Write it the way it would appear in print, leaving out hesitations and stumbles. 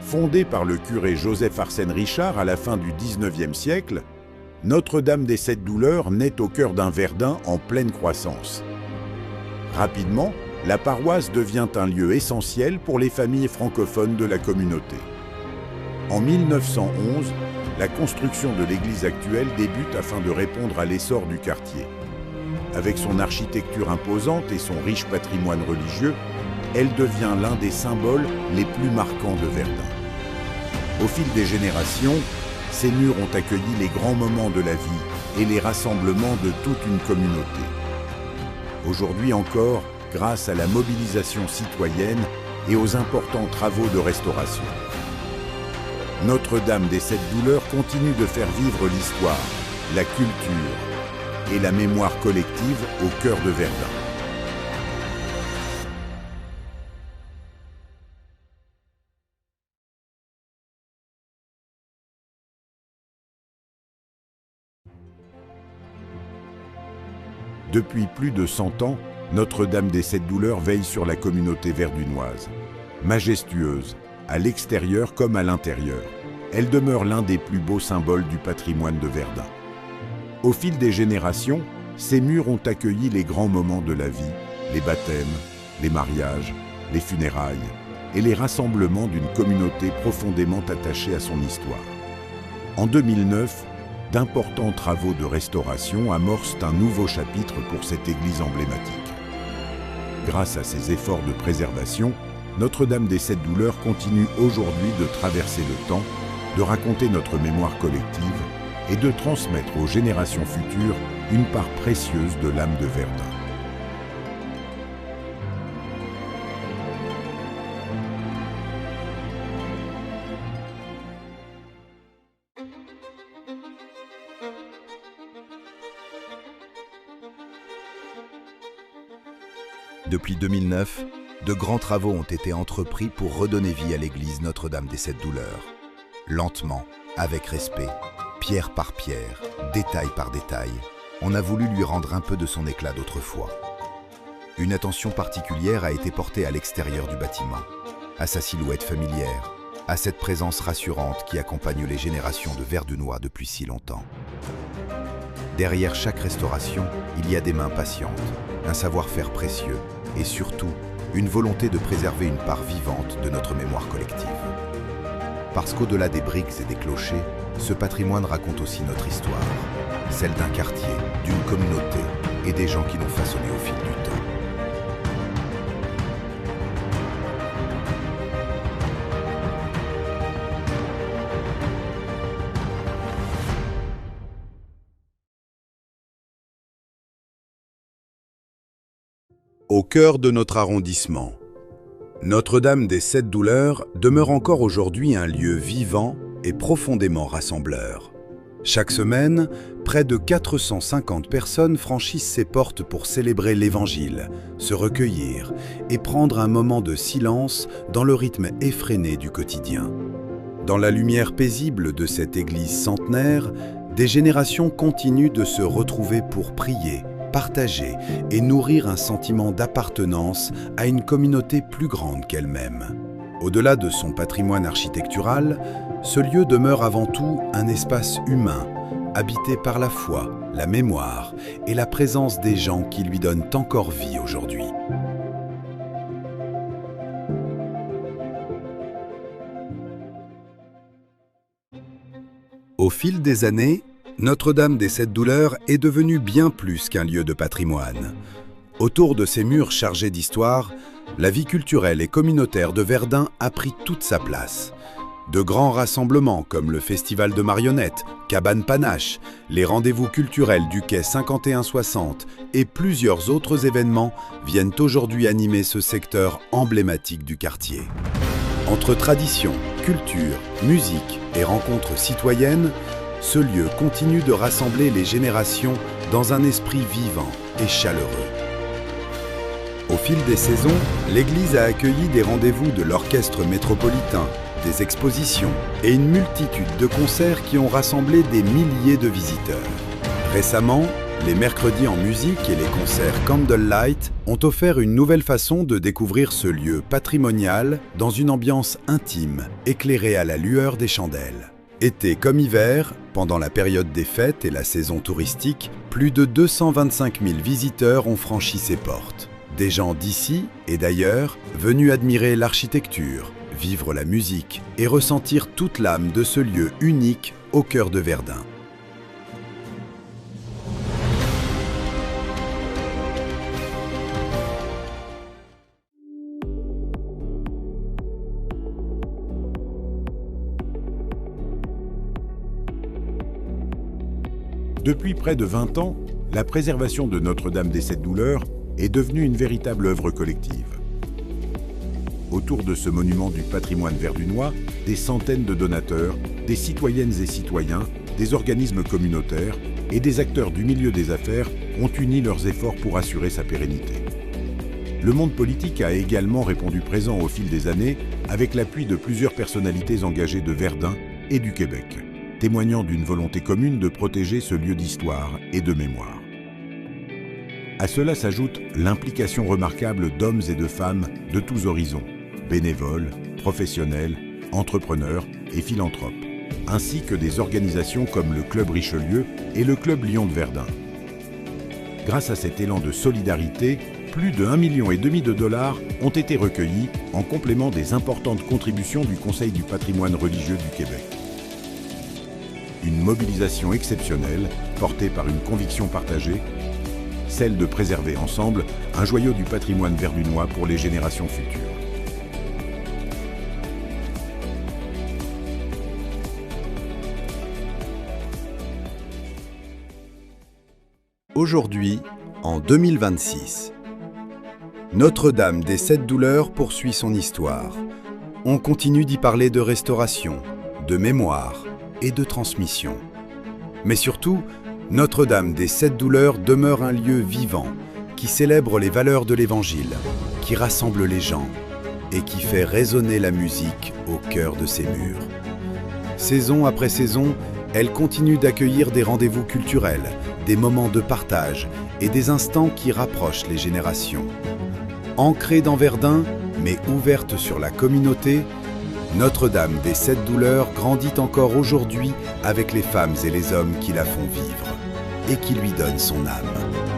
Fondée par le curé Joseph Arsène Richard à la fin du XIXe siècle, Notre-Dame des Sept Douleurs naît au cœur d'un Verdun en pleine croissance. Rapidement, la paroisse devient un lieu essentiel pour les familles francophones de la communauté. En 1911, la construction de l'église actuelle débute afin de répondre à l'essor du quartier. Avec son architecture imposante et son riche patrimoine religieux, elle devient l'un des symboles les plus marquants de Verdun. Au fil des générations, ces murs ont accueilli les grands moments de la vie et les rassemblements de toute une communauté. Aujourd'hui encore, grâce à la mobilisation citoyenne et aux importants travaux de restauration. Notre-Dame des Sept Douleurs continue de faire vivre l'histoire, la culture et la mémoire collective au cœur de Verdun. Depuis plus de 100 ans, Notre-Dame des Sept Douleurs veille sur la communauté verdunoise. Majestueuse, à l'extérieur comme à l'intérieur, elle demeure l'un des plus beaux symboles du patrimoine de Verdun. Au fil des générations, ces murs ont accueilli les grands moments de la vie, les baptêmes, les mariages, les funérailles et les rassemblements d'une communauté profondément attachée à son histoire. En 2009, d'importants travaux de restauration amorcent un nouveau chapitre pour cette église emblématique. Grâce à ces efforts de préservation, Notre-Dame des Sept Douleurs continue aujourd'hui de traverser le temps, de raconter notre mémoire collective et de transmettre aux générations futures une part précieuse de l'âme de Verdun. Depuis 2009, de grands travaux ont été entrepris pour redonner vie à l'église Notre-Dame des Sept Douleurs. Lentement, avec respect, pierre par pierre, détail par détail, on a voulu lui rendre un peu de son éclat d'autrefois. Une attention particulière a été portée à l'extérieur du bâtiment, à sa silhouette familière, à cette présence rassurante qui accompagne les générations de Verdunois depuis si longtemps. Derrière chaque restauration, il y a des mains patientes, un savoir-faire précieux et surtout, une volonté de préserver une part vivante de notre mémoire collective. Parce qu'au-delà des briques et des clochers, ce patrimoine raconte aussi notre histoire, celle d'un quartier, d'une communauté et des gens qui l'ont façonné au fil du temps. Au cœur de notre arrondissement, Notre-Dame des Sept Douleurs demeure encore aujourd'hui un lieu vivant et profondément rassembleur. Chaque semaine, près de 450 personnes franchissent ses portes pour célébrer l'Évangile, se recueillir et prendre un moment de silence dans le rythme effréné du quotidien. Dans la lumière paisible de cette église centenaire, des générations continuent de se retrouver pour prier, partager et nourrir un sentiment d'appartenance à une communauté plus grande qu'elle-même. Au-delà de son patrimoine architectural, ce lieu demeure avant tout un espace humain, habité par la foi, la mémoire et la présence des gens qui lui donnent encore vie aujourd'hui. Au fil des années, Notre-Dame des Sept Douleurs est devenue bien plus qu'un lieu de patrimoine. Autour de ces murs chargés d'histoire, la vie culturelle et communautaire de Verdun a pris toute sa place. De grands rassemblements comme le Festival de marionnettes, Cabane Panache, les rendez-vous culturels du quai 5160 et plusieurs autres événements viennent aujourd'hui animer ce secteur emblématique du quartier. Entre tradition, culture, musique et rencontres citoyennes, ce lieu continue de rassembler les générations dans un esprit vivant et chaleureux. Au fil des saisons, l'église a accueilli des rendez-vous de l'orchestre métropolitain, des expositions et une multitude de concerts qui ont rassemblé des milliers de visiteurs. Récemment, Les mercredis en musique et les concerts Candlelight ont offert une nouvelle façon de découvrir ce lieu patrimonial dans une ambiance intime, éclairée à la lueur des chandelles. Été comme hiver, pendant la période des fêtes et la saison touristique, plus de 225 000 visiteurs ont franchi ses portes. Des gens d'ici et d'ailleurs venus admirer l'architecture, vivre la musique et ressentir toute l'âme de ce lieu unique au cœur de Verdun. Depuis près de 20 ans, la préservation de Notre-Dame des Sept Douleurs est devenue une véritable œuvre collective. Autour de ce monument du patrimoine verdunois, des centaines de donateurs, des citoyennes et citoyens, des organismes communautaires et des acteurs du milieu des affaires ont uni leurs efforts pour assurer sa pérennité. Le monde politique a également répondu présent au fil des années avec l'appui de plusieurs personnalités engagées de Verdun et du Québec, témoignant d'une volonté commune de protéger ce lieu d'histoire et de mémoire. À cela s'ajoute l'implication remarquable d'hommes et de femmes de tous horizons, bénévoles, professionnels, entrepreneurs et philanthropes, ainsi que des organisations comme le Club Richelieu et le Club Lion de Verdun. Grâce à cet élan de solidarité, plus de 1,5 million de dollars ont été recueillis en complément des importantes contributions du Conseil du patrimoine religieux du Québec. Une mobilisation exceptionnelle, portée par une conviction partagée, celle de préserver ensemble un joyau du patrimoine verdunois pour les générations futures. Aujourd'hui, en 2026, Notre-Dame des Sept Douleurs poursuit son histoire. On continue d'y parler de restauration, de mémoire et de transmission. Mais surtout, Notre-Dame des Sept Douleurs demeure un lieu vivant qui célèbre les valeurs de l'Évangile, qui rassemble les gens et qui fait résonner la musique au cœur de ses murs. Saison après saison, elle continue d'accueillir des rendez-vous culturels, des moments de partage et des instants qui rapprochent les générations. Ancrée dans Verdun, mais ouverte sur la communauté, Notre-Dame des Sept Douleurs grandit encore aujourd'hui avec les femmes et les hommes qui la font vivre et qui lui donnent son âme.